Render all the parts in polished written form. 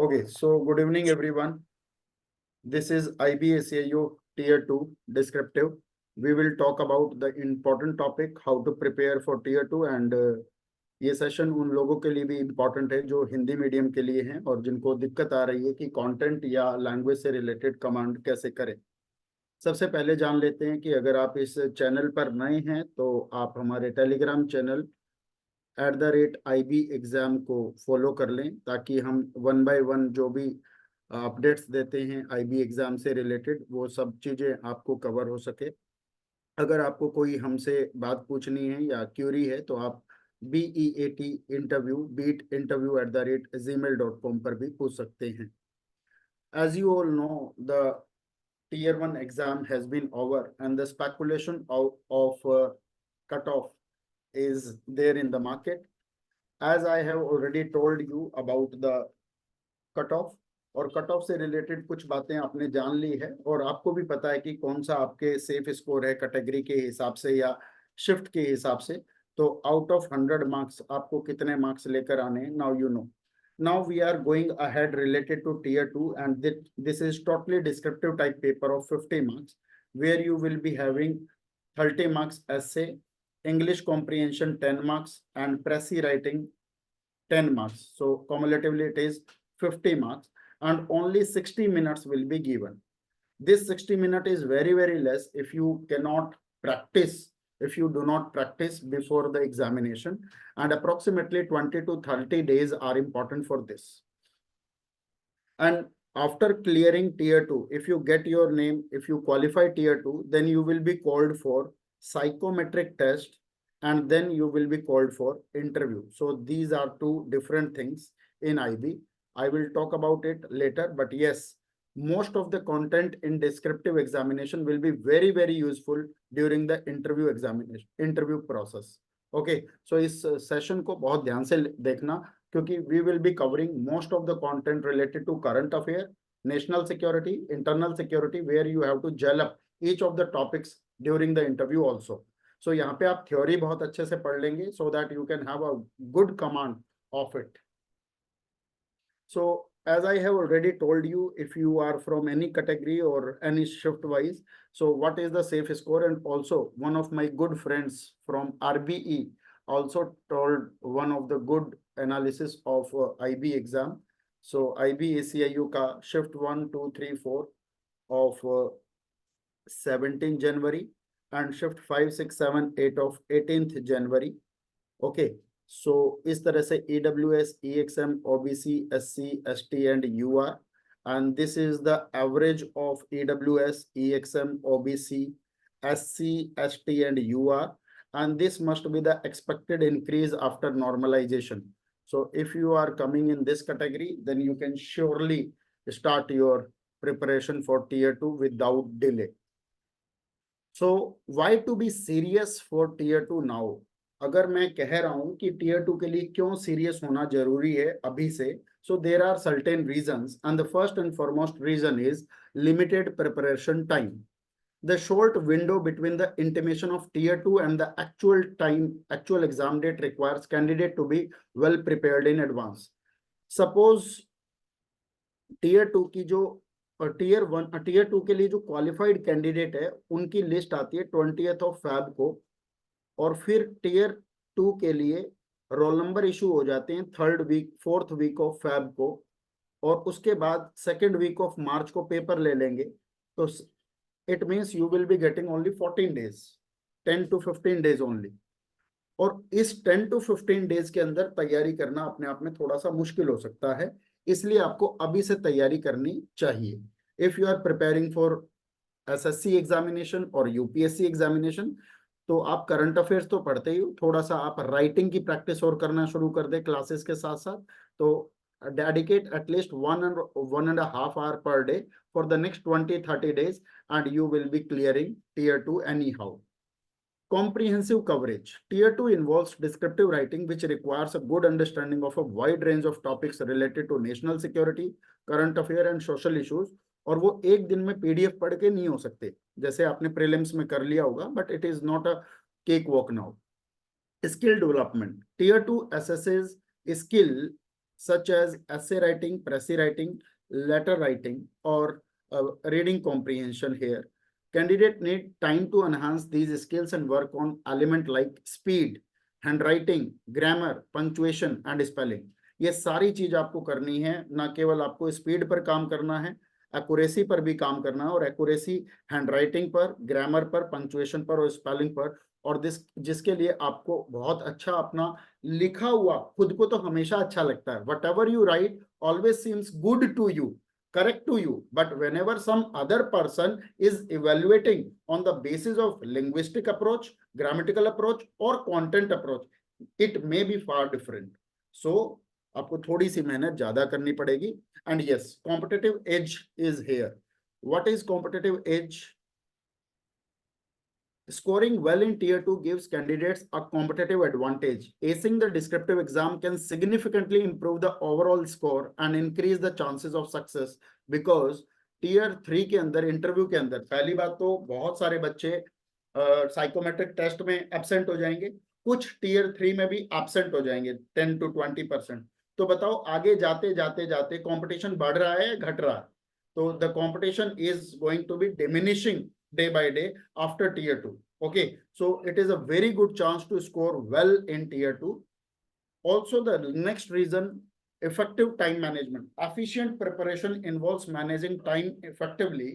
Okay, so good evening, everyone. This is IBACIO Tier 2 descriptive. We will talk about the important topic how to prepare for Tier 2 and ये session उन लोगों के लिए भी important है जो Hindi medium के लिए हैं और जिनको दिक्कत आ रही है कि कंटेंट या लैंग्वेज से रिलेटेड कमांड कैसे करें। सबसे पहले जान लेते हैं कि अगर आप इस चैनल पर नए हैं तो आप हमारे टेलीग्राम चैनल @IB एग्जाम को फॉलो कर लें ताकि हम 1 बाय 1 जो भी अपडेट्स देते हैं IB एग्जाम से रिलेटेड वो सब चीज़ें आपको कवर हो सके। अगर आपको कोई हमसे बात पूछनी है या क्यूरी है तो आप बीट इंटरव्यू @gmail.com पर भी पूछ सकते हैं। As you all know, the Tier 1 exam has been over and the speculation of cutoff is there in the market. As I have already told you about the cutoff और cut off से related कुछ बातें आपने जान ली है और आपको भी पता है कि कौन सा आपके सेफ स्कोर है कैटेगरी के हिसाब से या शिफ्ट के हिसाब से। तो आउट ऑफ 100 मार्क्स आपको कितने मार्क्स लेकर आने हैं, now you know. Now we are going ahead related to tier 2 and this is totally descriptive type paper of 50 marks where you will be having 30 marks essay, English comprehension 10 marks and Pressy writing 10 marks. So cumulatively it is 50 marks and only 60 minutes will be given. This 60 minutes is very less if you cannot practice, if you do not practice before the examination, and approximately 20 to 30 days are important for this. And after clearing tier 2, if you get your name, if you qualify tier 2, then you will be called for psychometric test and then you will be called for interview. So these are two different things in IB. I will talk about it later, but yes, most of the content in descriptive examination will be very useful during the interview examination, interview process. Okay, so इस session को बहुत ध्यान से देखना क्योंकि we will be covering most of the content related to current affair, national security, internal security, where you have to gel up each of the topics during the interview also. So यहाँ पे आप theory बहुत अच्छे से पढ़ लेंगे so that you can have a good command of it. So as I have already told you, if you are from any category or any shift wise, so what is the safe score? And also one of my good friends from RBE also told one of the good analysis of IB exam. So IB ACIU ka shift 1, 2, 3, 4 of 17 January and shift 5, 6, 7, 8 of 18th January. Okay. So इस तरह से EWS, EXM, OBC, SC, ST and UR, and this is the average of EWS, EXM, OBC, SC, ST and UR, and this must be the expected increase after normalization. So if you are coming in this category, then you can surely start your preparation for tier 2 without delay. So why to be serious for tier 2 now? अगर मैं कह रहा हूं कि tier 2 के लिए क्यों serious होना जरूरी है अभी से, so there are certain reasons and the first and foremost reason is limited preparation time. The short window between the intimation of tier 2 and the actual exam date requires candidate to be well prepared in advance. Suppose tier 2 की जो tier 2 के लिए जो qualified candidate है उनकी list आती है 20th Feb को और फिर टीयर 2 के लिए रोल नंबर इशू हो जाते हैं 4th week of Feb को और उसके बाद 2nd week of March को पेपर ले लेंगे. तो it means you will be getting only 14 days, 10 to 15 days only. और इस 10 to 15 days के अंदर तैयारी करना अपने आप में थोड़ा सा मुश्किल हो सकता है, इसलिए आपको अभी से तैयारी करनी चाहिए. If you are preparing for SSC examination और UPSC एग्जामिनेशन तो आप करंट अफेयर्स तो पढ़ते ही हो, थोड़ा सा आप राइटिंग की प्रैक्टिस और करना शुरू कर दे क्लासेस के साथ साथ. तो dedicate at least 1.5 hour per day for the next 20-30 days and you will be clearing tier 2 anyhow. Comprehensive coverage. Tier 2 involves descriptive writing which requires a good understanding of a wide range of topics related to national security, current affair and social issues. और वो एक दिन में PDF पढ़ के नहीं हो सकते जैसे आपने प्रीलिम्स में कर लिया होगा, but it is not a cake walk now. Skill development. Tier 2 assesses skill such as essay writing, pressy writing, letter writing, or reading comprehension here. Candidate need time to enhance these skills and work on element like speed, handwriting, grammar, punctuation and spelling. ये सारी चीज आपको करनी है, ना केवल आपको speed पर काम करना है, एक्यूरेसी पर भी काम करना है, और एक्यूरेसी हैंडराइटिंग पर, ग्रामर पर, पंक्चुएशन पर और स्पेलिंग पर, और जिसके लिए आपको बहुत अच्छा अपना लिखा हुआ, खुद को तो हमेशा अच्छा लगता है, whatever you write always seems good to you, correct to you, but whenever some other person is evaluating on the basis of linguistic approach, grammatical approach or content approach, it may be far different. So आपको थोड़ी सी मेहनत ज्यादा करनी पड़ेगी. And yes, competitive edge is here. What is competitive edge? Scoring well in tier 2 gives candidates a competitive advantage. Acing the descriptive exam can significantly improve the overall score and increase the chances of success, because tier 3 के अंदर, interview के अंदर, पहली बात तो बहुत सारे बच्चे साइकोमेट्रिक टेस्ट में एब्सेंट हो जाएंगे, कुछ टियर 3 में भी एब्सेंट हो जाएंगे 10 to 20%. तो बताओ आगे जाते जाते जाते कंपटीशन बढ़ रहा है या घट रहा है? तो the competition is going to be diminishing day by day after tier 2. Okay, so it is a very good chance to score well in tier 2. Also, the next reason, effective time management. Efficient preparation involves managing time effectively,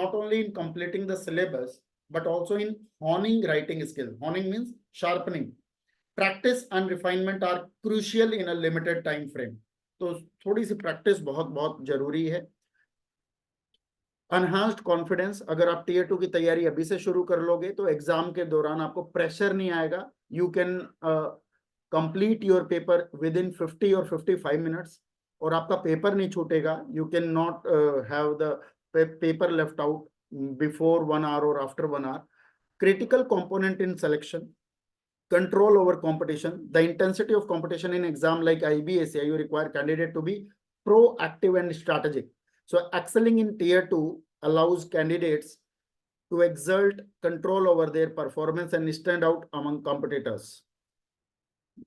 not only in completing the syllabus but also in honing writing skill. Honing means sharpening. Practice and refinement are crucial in a limited time frame. तो थोड़ी सी practice बहुत बहुत जरूरी है. अनहांस्ड confidence, अगर आप tier 2 की तैयारी अभी से शुरू कर लोगे तो एग्जाम के दौरान आपको प्रेशर नहीं आएगा. You can complete your paper with in 50 और 55 मिनट्स, और आपका पेपर नहीं छूटेगा. You can not have the paper left out before 1 hour और after 1 hour. Critical component in selection, control over competition. The intensity of competition in exam like IB, ACIU require candidate to be proactive and strategic. So excelling in tier 2 allows candidates to exert control over their performance and stand out among competitors.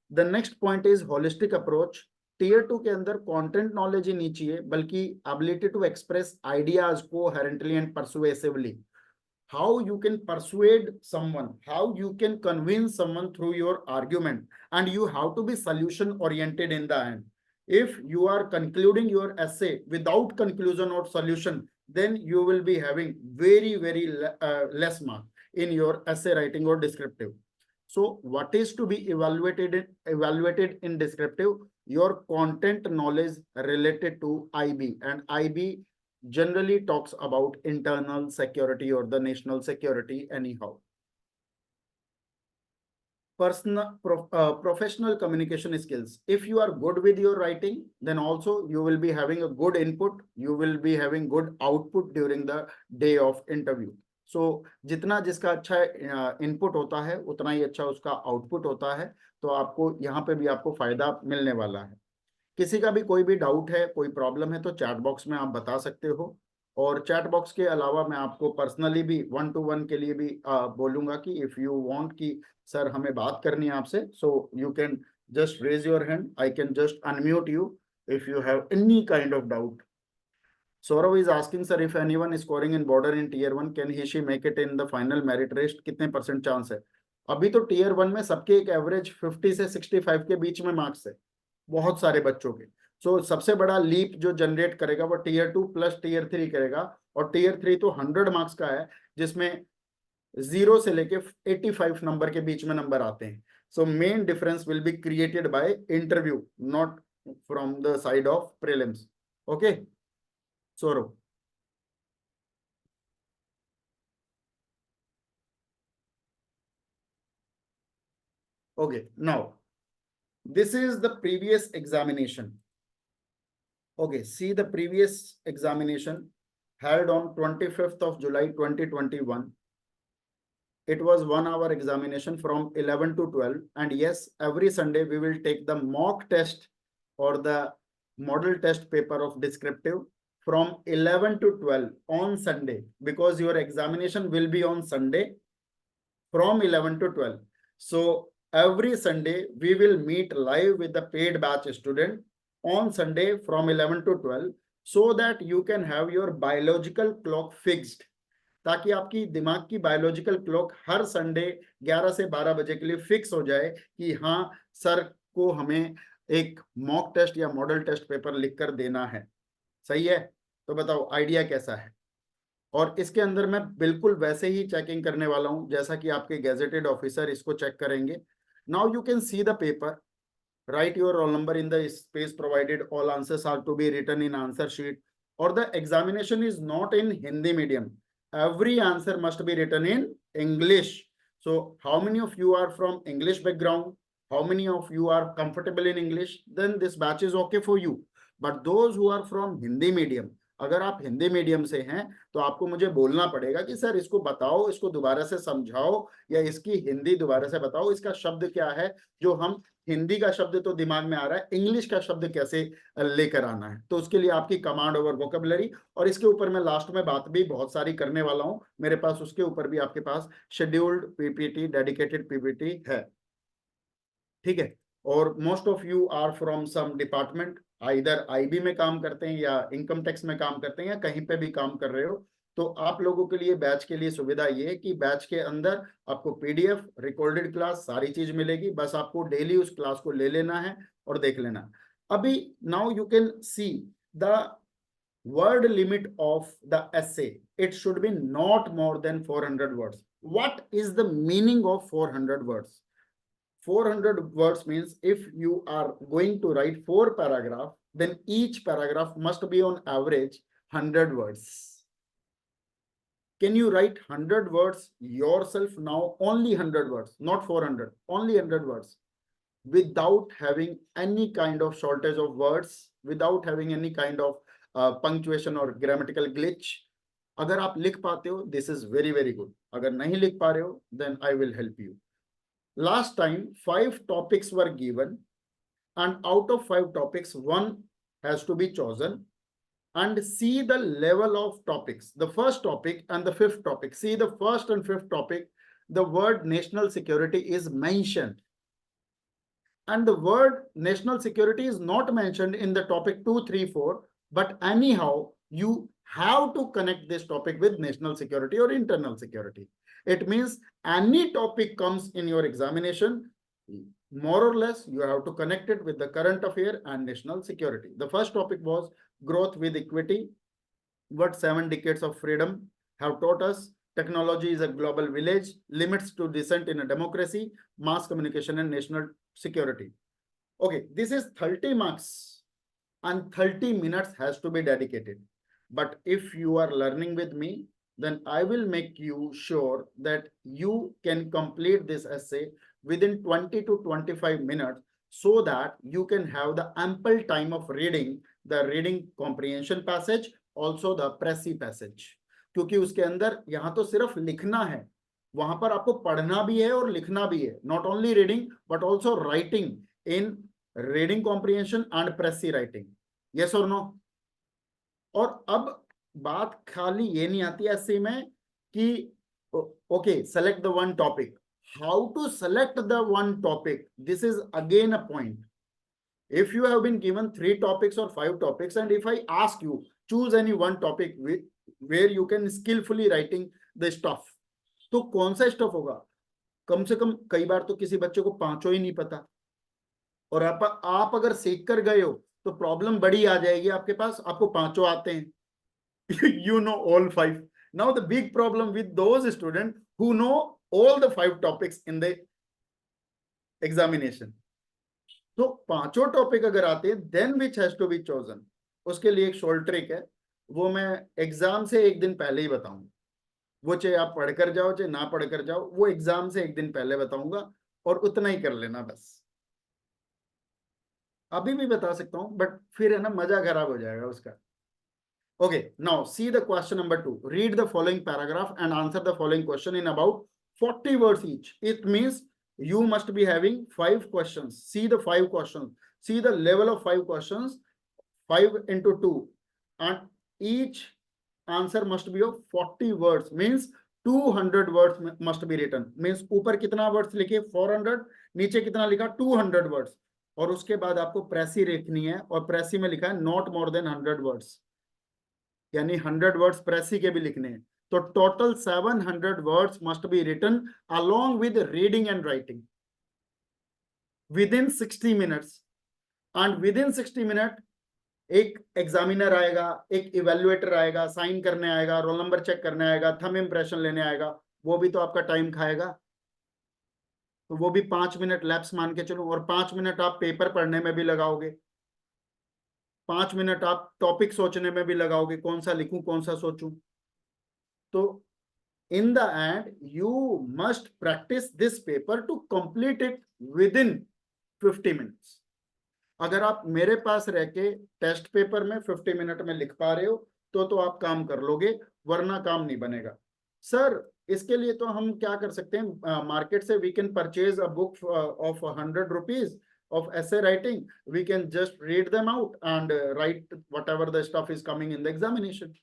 The next point is holistic approach. Tier 2 के अंदर content knowledge ही नहीं चाहिए, बल्कि ability to express ideas coherently and persuasively. How you can persuade someone, how you can convince someone through your argument, and you have to be solution oriented in the end. If you are concluding your essay without conclusion or solution, then you will be having very less mark in your essay writing or descriptive. So what is to be evaluated in descriptive? Your content knowledge related to IB, and IB generally talks about internal security or the national security anyhow. Professional communication skills. If you are good with your writing, then also you will be having a good input, you will be having good output during the day of interview. So जितना जिसका अच्छा input होता है उतना ही अच्छा उसका output होता है. तो आपको यहाँ पे भी आपको फायदा मिलने वाला है. किसी का भी कोई भी डाउट है, कोई प्रॉब्लम है, तो चैट बॉक्स में आप बता सकते हो. और चैट बॉक्स के अलावा मैं आपको पर्सनली भी 1-to-1 के लिए भी बोलूंगा कि इफ यू वांट कि सर हमें बात करनी है आपसे, so you can just raise your hand, I can just unmute you if you have any kind of doubt. Saurav is asking, sir, if anyone is scoring in border in tier 1, can he she make it in the final merit list? कितने % chance है? अभी तो tier 1 में सबके एक average 50 से 65 के बीच में मार्क्स है, बहुत सारे बच्चों के. सो सबसे बड़ा लीप जो जनरेट करेगा वो tier 2 प्लस tier 3 करेगा, और tier 3 तो 100 मार्क्स का है, जिसमें 0 से लेके 85 नंबर के बीच में नंबर आते हैं. So main difference will be created by interview, not from the side of prelims. Okay Saurav. Okay, now this is the previous examination. Okay, see the previous examination held on 25th of July 2021. It was 1 hour examination from 11 to 12. And yes, every Sunday we will take the mock test or the model test paper of descriptive from 11 to 12 on Sunday, because your examination will be on Sunday from 11 to 12. So every Sunday we will meet live with the paid batch student on Sunday from 11 to 12 so that you can have your biological clock fixed, ताकि आपकी दिमाग की biological clock हर Sunday 11 से 12 बजे के लिए fix हो जाए कि हाँ सर को हमें एक मॉक टेस्ट या मॉडल टेस्ट पेपर लिखकर देना है। सही है? तो बताओ आइडिया कैसा है? और इसके अंदर मैं बिल्कुल वैसे ही चेकिंग करने वाला हूं जैसा कि आपके गैजेटेड ऑफिसर इसको चेक करेंगे। Now you can see the paper, write your roll number in the space provided, all answers are to be written in answer sheet, or the examination is not in Hindi medium, every answer must be written in English. So how many of you are from English background, how many of you are comfortable in English, then this batch is okay for you. But those who are from Hindi medium, अगर आप Hindi medium से हैं तो आपको मुझे बोलना पड़ेगा कि सर इसको बताओ, इसको दोबारा से समझाओ, या इसकी हिंदी दोबारा से बताओ, इसका शब्द क्या है, जो हम हिंदी का शब्द तो दिमाग में आ रहा है, इंग्लिश का शब्द कैसे लेकर आना है। तो उसके लिए आपकी कमांड ओवर वोकेबलरी, और इसके ऊपर मैं लास्ट में बात भी बहुत सारी करने वाला हूं, मेरे पास उसके ऊपर भी आपके पास शेड्यूल्ड पीपीटी, डेडिकेटेड पीपीटी है। ठीक है? और most of you are from some department, इधर आईबी में काम करते हैं या इनकम टैक्स में काम करते हैं या कहीं पे भी काम कर रहे हो, तो आप लोगों के लिए बैच के लिए सुविधा ये है कि बैच के अंदर आपको पीडीएफ, रिकॉर्डेड क्लास, सारी चीज मिलेगी, बस आपको डेली उस क्लास को ले लेना है और देख लेना। अभी now you can see the word limit of the essay. It should be not more than 400 words. What is the meaning of 400 words? 400 words means if you are going to write 4 paragraphs, then each paragraph must be on average 100 words. Can you write 100 words yourself now? Only 100 words, not 400, only 100 words, without having any kind of shortage of words, without having any kind of punctuation or grammatical glitch. अगर आप लिख पाते हो, this is very very good. अगर नहीं लिख पा रहे हो, then I will help you. Last time 5 topics were given, and out of 5 topics 1 has to be chosen, and see the level of topics, the first topic and the 5th topic. See the first and 5th topic, the word national security is mentioned, and the word national security is not mentioned in the topic 2, 3, 4, but anyhow you have to connect this topic with national security or internal security. It means any topic comes in your examination, more or less you have to connect it with the current affair and national security. The first topic was growth with equity, what 7 decades of freedom have taught us, technology is a global village, limits to dissent in a democracy, mass communication and national security. Okay, this is 30 marks and 30 minutes has to be dedicated. But if you are learning with me, then I will make you sure that you can complete this essay within 20 to 25 minutes, so that you can have the ample time of reading the reading comprehension passage, also the Précis passage. क्योंकि उसके अंदर यहाँ तो सिर्फ लिखना है, वहां पर आपको पढ़ना भी है और लिखना भी है, not only reading but also writing in reading comprehension and Précis writing. Yes or no? और अब बात खाली ये नहीं आती ऐसे में कि okay select the one topic, how to select the one topic, this is again a point. If you have been given 3 topics or 5 topics, and if I ask you choose any one topic where you can skillfully writing the stuff, तो कौन सा stuff होगा? कम से कम कई बार तो किसी बच्चे को 5 ही नहीं पता, और आप अगर सीख कर गए हो तो प्रॉब्लम बड़ी आ जाएगी आपके पास, आपको 5 आते हैं. You know all 5. Now the big problem with those students who know all the 5 topics in the examination. तो 5 टॉपिक अगर आते हैं, then which has to be chosen, उसके लिए एक शॉर्ट ट्रिक है, वो मैं एग्जाम से एक दिन पहले ही बताऊंगा. वो चाहे आप पढ़कर जाओ चाहे ना पढ़कर जाओ, वो एग्जाम से एक दिन पहले बताऊंगा, और उतना ही कर लेना बस. अभी भी बता सकता हूं, बट फिर है ना मजा खराब हो जाएगा उसका. Okay, now see the question number 2. Read the following paragraph and answer the following question in about 40 words each. It means you must be having 5 questions. See the 5 questions. See the level of 5 questions. 5 into 2. And each answer must be of 40 words. Means 200 words must be written. Means ऊपर कितना words लिखे? 400. नीचे कितना लिखा? 200 words. और उसके बाद आपको प्रेसी लिखनी है, और प्रेसी में लिखा है नॉट मोर देन 100 वर्ड्स, यानी 100 वर्ड्स प्रेसी के भी लिखने हैं। तो total 700 words must be written along with reading and writing within 60 minutes. And within 60 minute एक एग्जामिनर आएगा, एक इवेल्युएटर आएगा, साइन करने आएगा, रोल नंबर चेक करने आएगा, थंब इंप्रेशन लेने आएगा, वो भी तो आपका टाइम खाएगा। तो वो भी 5 मिनट लैप्स मान के चलो, और 5 मिनट आप पेपर पढ़ने में भी लगाओगे, 5 मिनट आप टॉपिक सोचने में भी लगाओगे, कौन सा लिखूं कौन सा सोचूं। तो in the end you must practice this paper two complete it with in 50 minutes. अगर आप मेरे पास रह के टेस्ट पेपर में 50 मिनट में लिख पा रहे हो तो आप काम कर लोगे, वरना काम नहीं बनेगा। सर इसके लिए तो हम क्या कर सकते हैं, मार्केट से we can purchase a book of 100 rupees of essay writing. We can just read them out and write whatever the stuff is coming in the examination.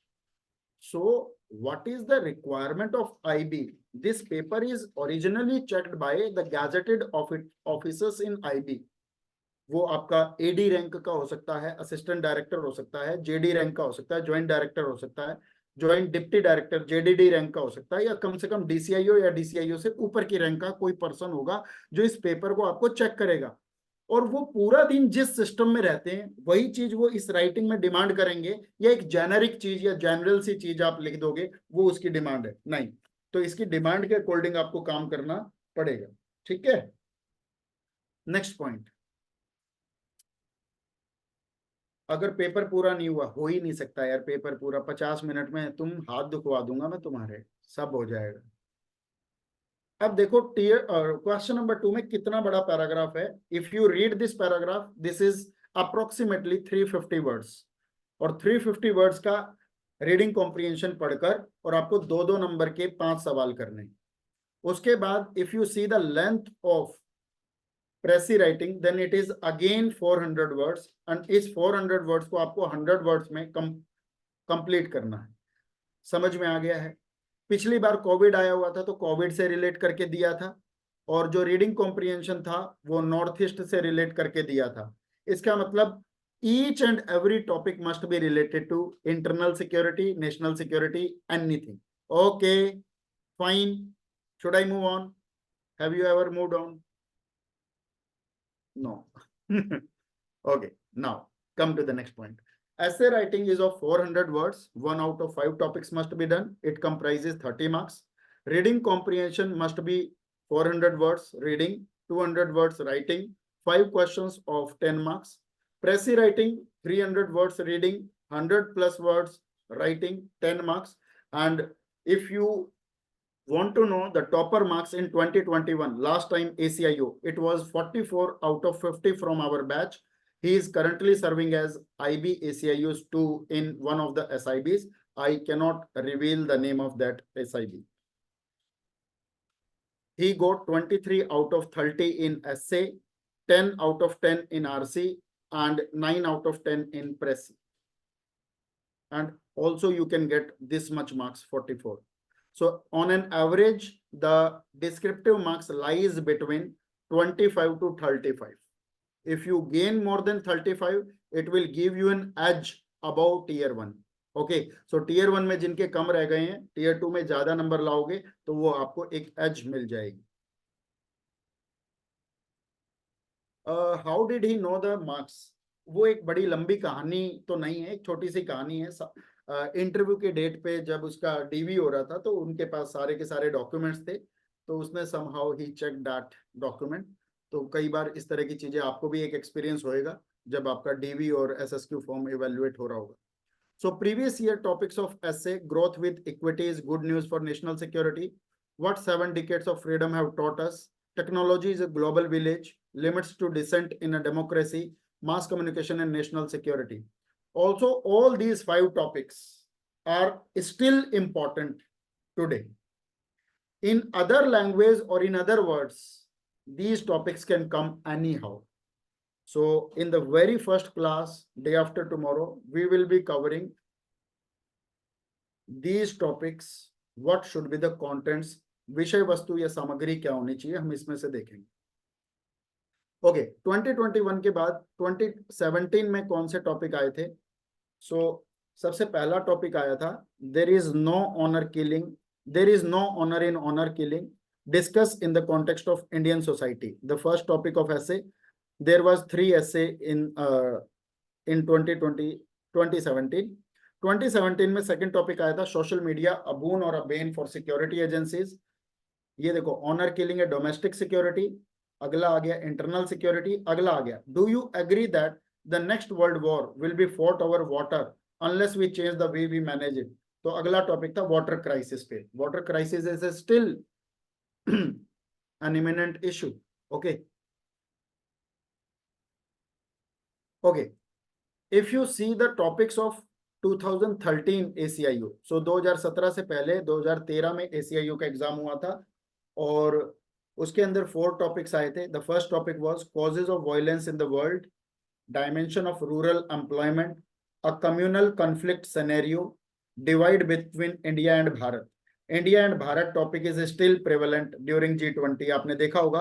So what is the requirement of IB? This paper is originally checked by the gazetted officers in IB. वो आपका AD rank का हो सकता है, assistant director हो सकता है, JD rank का हो सकता है, ज्वाइंट डायरेक्टर हो सकता है, ज्वाइंट डिप्टी डायरेक्टर जेडीडी रैंक का हो सकता है, या कम से कम डीसीआईओ या डीसीआईओ से ऊपर की रैंक का कोई पर्सन होगा जो इस पेपर को आपको चेक करेगा। और वो पूरा दिन जिस सिस्टम में रहते हैं वही चीज वो इस राइटिंग में डिमांड करेंगे, या एक जेनेरिक चीज या जनरल सी चीज आप लिख दोगे वो उसकी डिमांड है? नहीं। तो इसकी डिमांड के अकॉर्डिंग आपको काम करना पड़ेगा। ठीक है, नेक्स्ट पॉइंट। अगर पेपर पूरा नहीं हुआ, हो ही नहीं सकता यार पेपर पूरा 50 मिनट में, तुम हाथ दुखवा दूंगा मैं तुम्हारे, सब हो जाएगा। अब देखो टीयर क्वेश्चन नंबर 2 में कितना बड़ा पैराग्राफ है। If you read this paragraph, this is approximately 350 words, और 350 वर्ड्स का रीडिंग कॉम्प्रिहेंशन पढ़कर और आपको 2-2 नंबर के 5 सवाल करने। उसके बाद if you see the length of precis writing, then it is again 400 words, and इस 400 वर्ड्स को आपको 100 वर्ड्स में कंप्लीट करना है। समझ में आ गया है? पिछली बार कोविड आया हुआ था तो कोविड से रिलेट करके दिया था, और जो रीडिंग कॉम्प्रिहेंशन था वो नॉर्थ ईस्ट से रिलेट करके दिया था। इसका मतलब each and every topic must be related to internal security, national security, anything. Okay fine, should I move on? Have you ever moved on? No. Okay, now come to the next point. Essay writing is of 400 words. 1 out of 5 topics must be done. It comprises 30 marks. Reading comprehension must be 400 words reading, 200 words writing, 5 questions of 10 marks. Pressy writing 300 words reading, 100 plus words writing, 10 marks. And if you want to know the topper marks in 2021, last time ACIO, it was 44 out of 50 from our batch. He is currently serving as IB ACIUs 2 in one of the SIBs. I cannot reveal the name of that SIB. He got 23 out of 30 in essay, 10 out of 10 in RC, and 9 out of 10 in press. And also you can get this much marks, 44. So on an average, the descriptive marks lies between 25 to 35. If you gain more than 35, it will give you an edge above tier 1. Okay, so tier 1 में जिनके कम रह गए हैं, tier 2 में ज्यादा number लाओगे तो वो आपको एक edge मिल जाएगी। How did he know the marks? वो एक बड़ी लंबी कहानी तो नहीं है, एक छोटी सी कहानी है। इंटरव्यू के डेट पे जब उसका डीवी हो रहा था तो उनके पास सारे के सारे डॉक्यूमेंट्स थे, तो उसने समहाउ ही चेक दैट डॉक्यूमेंट। तो कई बार इस तरह की चीजें आपको भी एक एक्सपीरियंस होएगा जब आपका डीवी और एसएसक्यू फॉर्म इवेल्युएट हो रहा होगा। So previous year topics of essay: growth with equity is good news for national security, what 7 decades of freedom have taught us, technology is a global village, limits to dissent in a democracy, mass communication and national security. Also, all these 5 topics are still important today. In other language or in other words, these topics can come anyhow. So in the very first class, day after tomorrow, we will be covering these topics. What should be the contents, विषय वस्तु या सामग्री क्या होनी चाहिए, हम इसमें से देखेंगे। ओके 2021 के बाद 2017 में कौन से टॉपिक आए थे? सबसे पहला टॉपिक आया था there is no honour killing, there is no honour in honour killing, discuss in the context of Indian society. The first topic of essay, there was 3 essay in 2017 में सेकंड टॉपिक आया था social media a boon और a bane for security agencies. ये देखो honour killing है domestic security, अगला आ गया इंटरनल सिक्योरिटी, अगला आ गया do you agree that the next world war will be fought over water unless we change the way we manage it. तो अगला टॉपिक था वाटर क्राइसिस पे. Water crisis is still an imminent issue. Okay. Okay. If you see the topics of 2013 ACIU, so 2017 से पहले 2013 में ACIU का exam हुआ था और उसके अंदर 4 टॉपिक्स आए थे. The first topic was causes of violence in the world, dimension of rural employment, a communal conflict scenario, divide between India and Bharat. India and Bharat topic is still prevalent during G20. आपने देखा होगा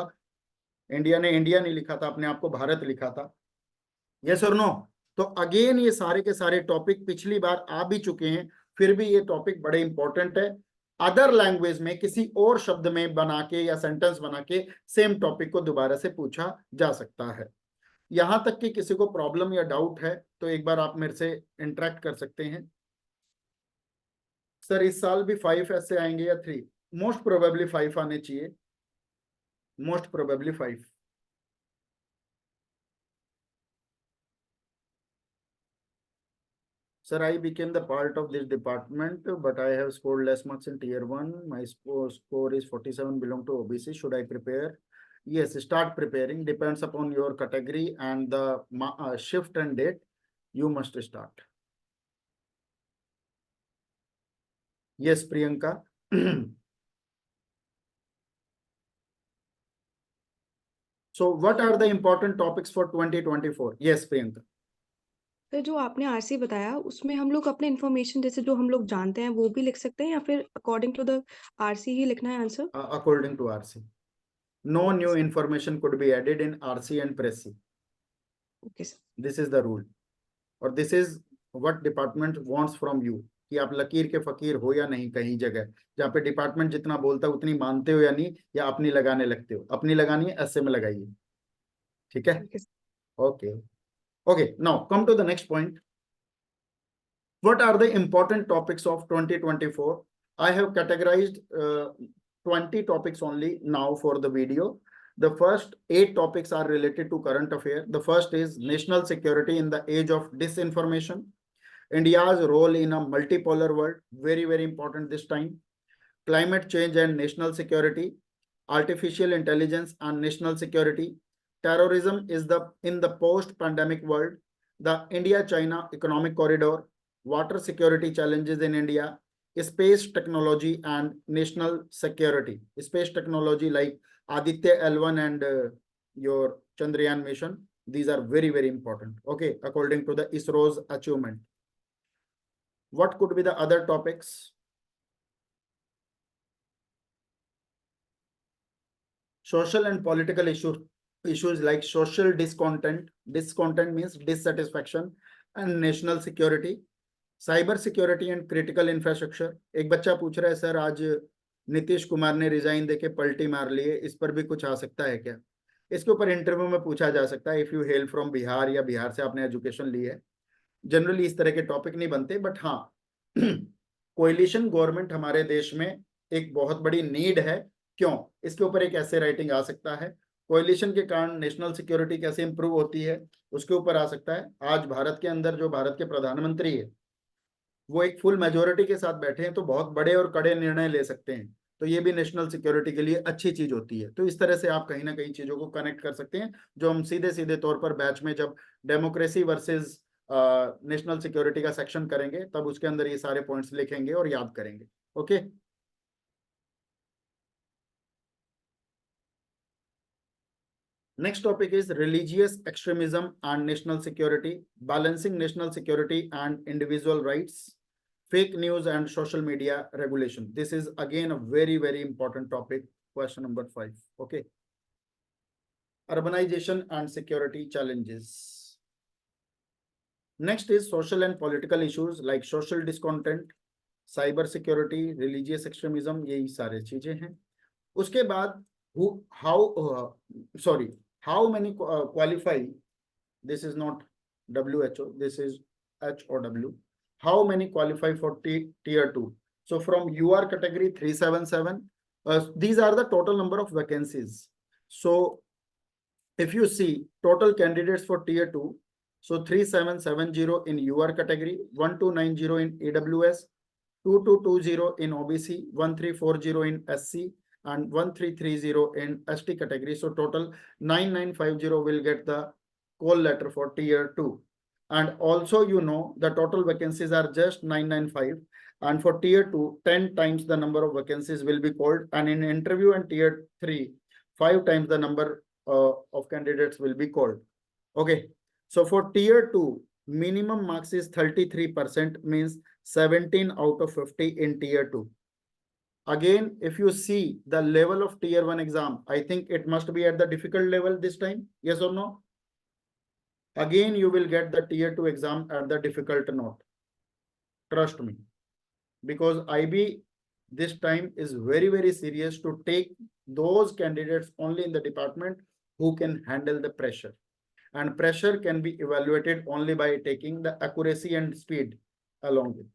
India ने India नहीं लिखा था, अपने आप को भारत लिखा था. यस और नो? तो अगेन ये सारे के सारे टॉपिक पिछली बार आ भी चुके हैं, फिर भी ये टॉपिक बड़े इंपॉर्टेंट है. अदर लैंग्वेज में किसी और शब्द में बना के या सेंटेंस बना के सेम टॉपिक को दोबारा से पूछा जा सकता है. यहां तक कि किसी को प्रॉब्लम या डाउट है तो एक बार आप मेरे से इंटरेक्ट कर सकते हैं. सर इस साल भी 5 ऐसे आएंगे या 3? मोस्ट प्रोबेबली 5 आने चाहिए, most probably 5. Sir, I became the part of this department, but I have scored less marks in tier 1. My score is 47, belong to OBC. Should I prepare? Yes, start preparing. Depends upon your category and the shift and date. You must start. Yes, Priyanka. So what are the important topics for 2024? Yes, Priyanka. तो जो आपने RC बताया उसमें हम लोग अपने information जैसे जो हम लोग जानते हैं वो भी लिख सकते हैं या फिर अकॉर्डिंग टू द आरसी ही लिखना है answer? According to RC. No new information could be added in RC and Press C. Okay sir. This is the rule. और this is what department wants from you कि आप लकीर के फकीर हो या नहीं. कहीं जगह जहाँ पे डिपार्टमेंट जितना बोलता है उतनी मानते हो या नहीं, या अपनी लगाने लगते हो. अपनी लगानी है ऐसे में लगाइए. ठीक है? Okay okay. Now come to the next point. What are the important topics of 2024? I have categorized 20 topics only now for the video. The first 8 topics are related to current affair. The first is national security in the age of disinformation. India's role in a multipolar world, very, very important this time. Climate change and national security. Artificial intelligence and national security. Terrorism is in the post-pandemic world. The India-China economic corridor. Water security challenges in India. Space technology and national security. Space technology like Aditya L1 and your Chandrayaan mission. These are very, very important. Okay, according to the ISRO's achievement. What could be the other topics? Social and political issues like social discontent. Discontent means dissatisfaction, and national security. Cyber security and critical infrastructure. एक बच्चा पूछ रहा है sir आज नीतीश कुमार ने resign देके पलटी मार लिए, इस पर भी कुछ आ सकता है क्या? इसके ऊपर इंटरव्यू में पूछा जा सकता है. If you hello from Bihar या बिहार से आपने एजुकेशन ली है, जनरली इस तरह के टॉपिक नहीं बनते. बट हाँ, कोएलिशन गवर्नमेंट हमारे देश में एक बहुत बड़ी नीड है. क्यों? इसके ऊपर एक ऐसे राइटिंग आ सकता है. कोएलिशन के कारण नेशनल सिक्योरिटी कैसे इंप्रूव होती है उसके ऊपर आ सकता है. आज भारत के अंदर जो भारत के प्रधानमंत्री है वो एक फुल मेजोरिटी के साथ बैठे हैं तो बहुत बड़े और कड़े निर्णय ले सकते हैं. तो ये भी नेशनल सिक्योरिटी के लिए अच्छी चीज होती है. तो इस तरह से आप कहीं ना कहीं चीजों को कनेक्ट कर सकते हैं, जो हम सीधे सीधे तौर पर बैच में जब डेमोक्रेसी वर्सेस नेशनल सिक्योरिटी का सेक्शन करेंगे तब उसके अंदर ये सारे पॉइंट्स लिखेंगे और याद करेंगे. Okay. Next topic is religious extremism and national security, balancing national security and individual rights, fake news and social media regulation. This is again a very, very important topic. Question number 5. Okay. urbanization and security challenges. Next is social and political issues like social discontent, cyber security, religious extremism, यही सारे चीजें हैं. उसके बाद how many qualify, this is not WHO, this is HOW. How many qualify for tier 2? So from UR category 377, these are the total number of vacancies. So if you see total candidates for tier 2, so 3770 in UR category, 1290 in AWS, 2220 in OBC, 1340 in SC, and 1330 in ST category. So total 9950 will get the call letter for tier 2. And also, you know, the total vacancies are just 995. And for tier 2, 10 times the number of vacancies will be called. And in interview and tier 3, 5 times the number of candidates will be called. Okay. So for tier 2, minimum marks is 33%, means 17 out of 50 in tier 2. Again, if you see the level of tier 1 exam, I think it must be at the difficult level this time. Yes or no? Again, you will get the tier 2 exam at the difficult note. Trust me. Because IB this time is very, very serious to take those candidates only in the department who can handle the pressure. And pressure can be evaluated only by taking the accuracy and speed along with.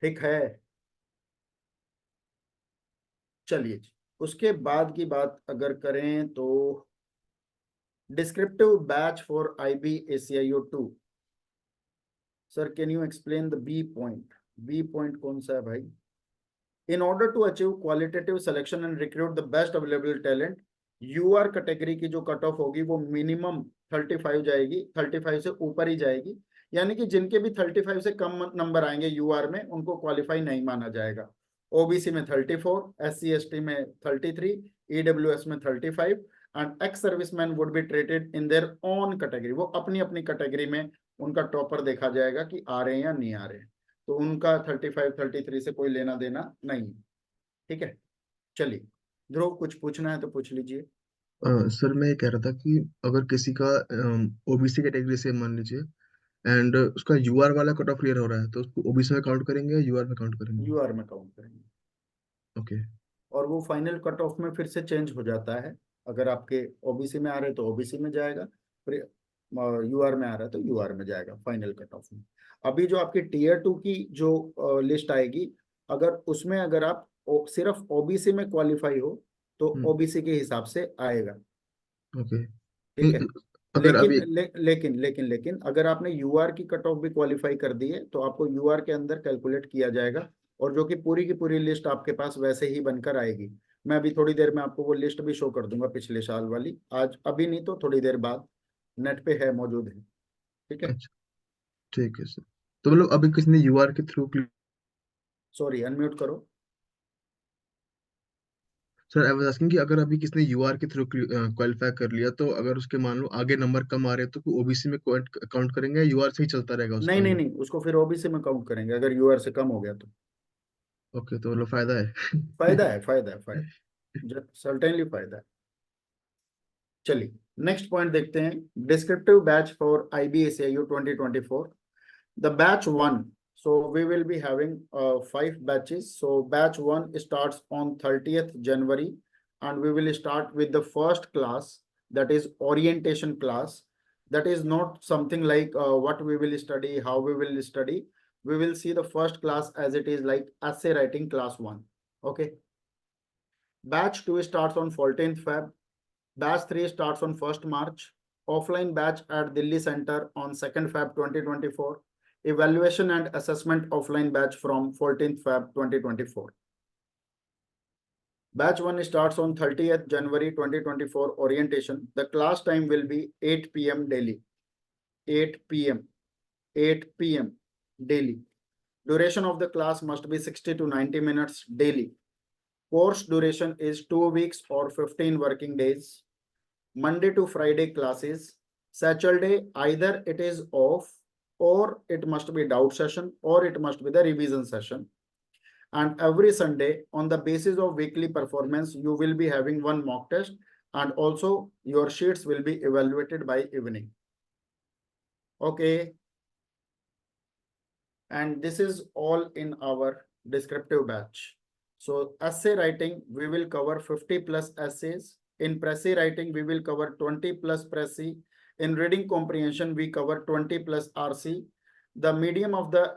ठीक है. चलिए, उसके बाद की बात अगर करें तो descriptive batch for IB ACIO 2. Sir, can you explain the B point? B point कौन सा है भाई? In order to achieve qualitative selection and recruit the best available talent, UR category की जो कट ऑफ होगी वो मिनिमम 35 जाएगी, 35 से ऊपर ही जाएगी. यानी कि जिनके भी 35 से कम नंबर आएंगे UR में, उनको क्वालिफाई नहीं माना जाएगा. OBC में 34, SC ST में 33, EWS में 35 and ex servicemen would be treated in their own category. वो अपनी अपनी कैटेगरी में उनका टॉपर देखा जाएगा कि आ रहे हैं या नहीं आ रहे हैं. तो उनका 35, 33 से कोई लेना देना नहीं. ठीक है. चलिए ध्रुव, कुछ पूछना है तो पूछ लीजिए. सर मैं ये कह रहा था कि अगर किसी का ओबीसी कैटेगरी से मान लीजिए एंड उसका यूआर वाला कट ऑफ क्लियर हो रहा है, तो उसको ओबीसी में काउंट करेंगे या यूआर में काउंट करेंगे? UR में काउंट करेंगे. ओके. और वो फाइनल कट ऑफ में फिर से चेंज हो जाता है. अगर आपके OBC में आ रहे तो OBC में जाएगा, फिर UR में आ रहा है तो UR में जाएगा फाइनल कट ऑफ में. अभी जो आपकी टियर 2 की जो लिस्ट आएगी, अगर उसमें अगर आप सिर्फ OBC में क्वालिफाई हो तो OBC के हिसाब से आएगा. ओके. ठीक है. अगर लेकिन अगर आपने UR की कट ऑफ भी क्वालिफाई कर दी है तो आपको UR के अंदर कैलकुलेट किया जाएगा, और जो कि पूरी की पूरी लिस्ट आपके पास वैसे ही बनकर आएगी. मैं अभी थोड़ी देर में आपको वो लिस्ट भी शो कर दूंगा पिछले साल वाली. आज अभी नहीं तो थोड़ी देर बाद नेट पे है, मौजूद है. ठीक है. ठीक है सर. तो मतलब अभी किसने यूआर के थ्रू, सॉरी अनम्यूट करो सर आई वाज आस्किंग कि अगर अभी किसने यूआर के थ्रू क्वालिफाई कर लिया, तो अगर उसके मान लो आगे नंबर कम आ रहे हैं तो ओबीसी में काउंट करेंगे या यूआर से ही चलता रहेगा उसका? नहीं, उसको फिर OBC में काउंट करेंगे अगर UR से कम हो गया तो. ओके. तो मतलब फायदा है. फायदा है सर्टेनली फायदा है. चलिए नेक्स्ट पॉइंट देखते हैं. Descriptive batch for IB ACIO 2024. The batch 1. So we will be having 5 batches. So batch 1 starts on 30th January and we will start with the first class, that is orientation class. That is not something like what we will study, how we will study. We will see the first class as it is like essay writing class 1. Okay. Batch 2 starts on 14th Feb. Batch 3 starts on 1st March. Offline batch at Delhi Center on 2nd Feb 2024. Evaluation and assessment offline batch from 14th Feb 2024. Batch 1 starts on 30th January 2024 orientation. The class time will be 8 PM daily. 8 PM daily. Duration of the class must be 60 to 90 minutes daily. Course duration is 2 weeks or 15 working days. Monday to Friday classes. Saturday either it is off, or it must be doubt session, or it must be the revision session. And every Sunday, on the basis of weekly performance, you will be having one mock test and also your sheets will be evaluated by evening. Okay. And this is all in our descriptive batch. So essay writing, we will cover 50 plus essays. In Pressy writing, we will cover 20 plus Pressy. In reading comprehension, we cover 20 plus RC. The medium of the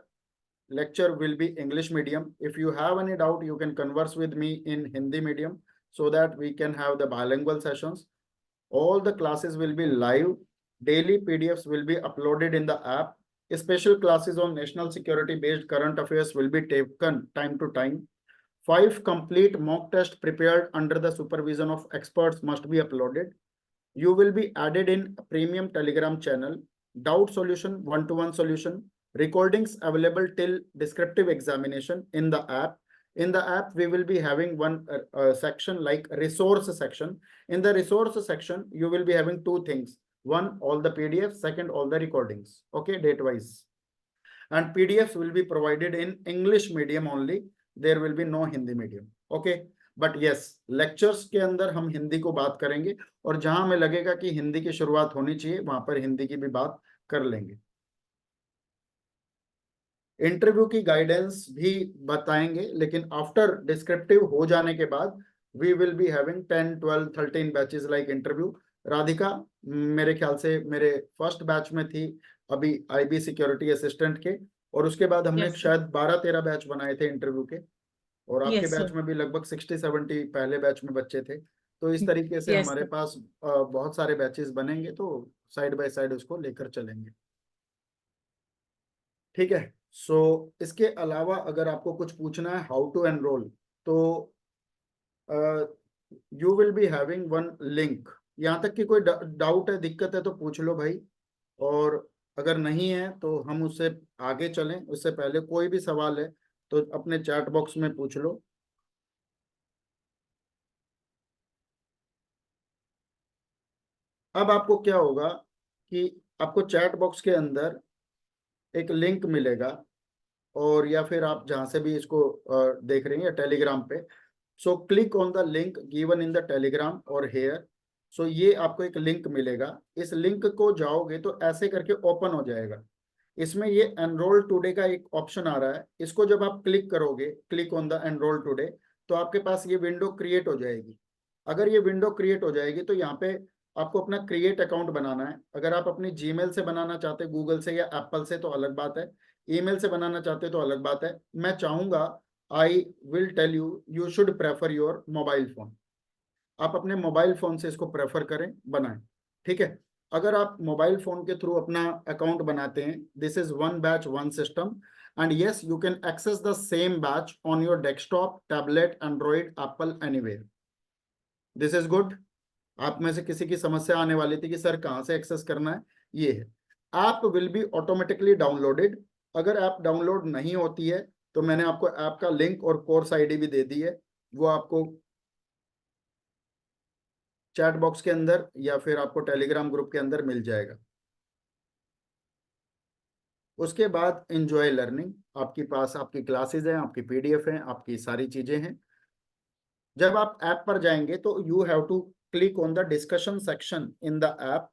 lecture will be English medium. If you have any doubt, you can converse with me in Hindi medium so that we can have the bilingual sessions. All the classes will be live. Daily PDFs will be uploaded in the app. Special classes on national security based current affairs will be taken time to time. 5 complete mock tests prepared under the supervision of experts must be uploaded. You will be added in premium Telegram channel. Doubt solution, one-to-one solution. Recordings available till descriptive examination in the app. In the app, we will be having one section like resource section. In the resource section, you will be having 2 things. One, all the PDFs. Second, all the recordings. Okay, date wise. And PDFs will be provided in English medium only. There will be no Hindi medium. Okay. But yes lectures के अंदर हम हिंदी को बात करेंगे और जहां हमें लगेगा कि हिंदी की शुरुआत होनी चाहिए वहां पर हिंदी की भी बात कर लेंगे. इंटरव्यू की गाइडेंस भी बताएंगे लेकिन आफ्टर डिस्क्रिप्टिव हो जाने के बाद we will be having 10, 12, 13 batches like interview. Radhika मेरे ख्याल से मेरे फर्स्ट बैच में थी अभी IB सिक्योरिटी असिस्टेंट के, और उसके बाद हमने शायद 12-13 बैच बनाए थे इंटरव्यू के, और आपके बैच में भी लगभग 60-70 पहले बैच में बच्चे थे. तो इस तरीके से हमारे पास बहुत सारे बैचेस बनेंगे, तो साइड बाय साइड उसको लेकर चलेंगे. ठीक है. सो इसके अलावा अगर आपको कुछ पूछना है हाउ टू एनरोल, तो you will be having one link. यहाँ तक कि कोई डाउट है, दिक्कत है तो पूछ लो भाई, और अगर नहीं है तो हम उससे आगे चलें. उससे पहले कोई भी सवाल है तो अपने चैट बॉक्स में पूछ लो. अब आपको क्या होगा कि आपको चैट बॉक्स के अंदर एक लिंक मिलेगा, और या फिर आप जहां से भी इसको देख रहे हैं टेलीग्राम पे, so click on the link given in the Telegram और हेयर. सो ये आपको एक लिंक मिलेगा. इस लिंक को जाओगे तो ऐसे करके ओपन हो जाएगा. इसमें ये एनरोल टुडे का एक ऑप्शन आ रहा है. इसको जब आप क्लिक करोगे, click on the enrol today, तो आपके पास ये विंडो क्रिएट हो जाएगी. अगर ये विंडो क्रिएट हो जाएगी तो यहाँ पे आपको अपना क्रिएट अकाउंट बनाना है. अगर आप अपनी जीमेल से बनाना चाहते हैं, गूगल से या एप्पल से, तो अलग बात है. ईमेल से बनाना चाहते हैं तो अलग बात है. मैं चाहूंगा, I will tell you, you should prefer your mobile phone. आप अपने मोबाइल फोन से इसको प्रेफर करें, बनाएं. ठीक है. अगर आप मोबाइल फोन के थ्रू अपना अकाउंट बनाते हैं, this is one batch one system, and yes you can access the same batch on your desktop, tablet, Android, Apple, anywhere. This is good. आप में से किसी की समस्या आने वाली थी कि सर कहां से एक्सेस करना है. ये है, app will be automatically downloaded. अगर ऐप डाउनलोड नहीं होती है तो मैंने आपको ऐप का लिंक और कोर्स ID भी दे दी है, वो आपको चैट बॉक्स के अंदर या फिर आपको टेलीग्राम ग्रुप के अंदर मिल जाएगा. उसके बाद एंजॉय लर्निंग. आपके पास आपकी क्लासेस हैं, आपकी PDF हैं, आपकी सारी चीजें हैं. जब आप ऐप पर जाएंगे तो you have to click on the discussion section in the app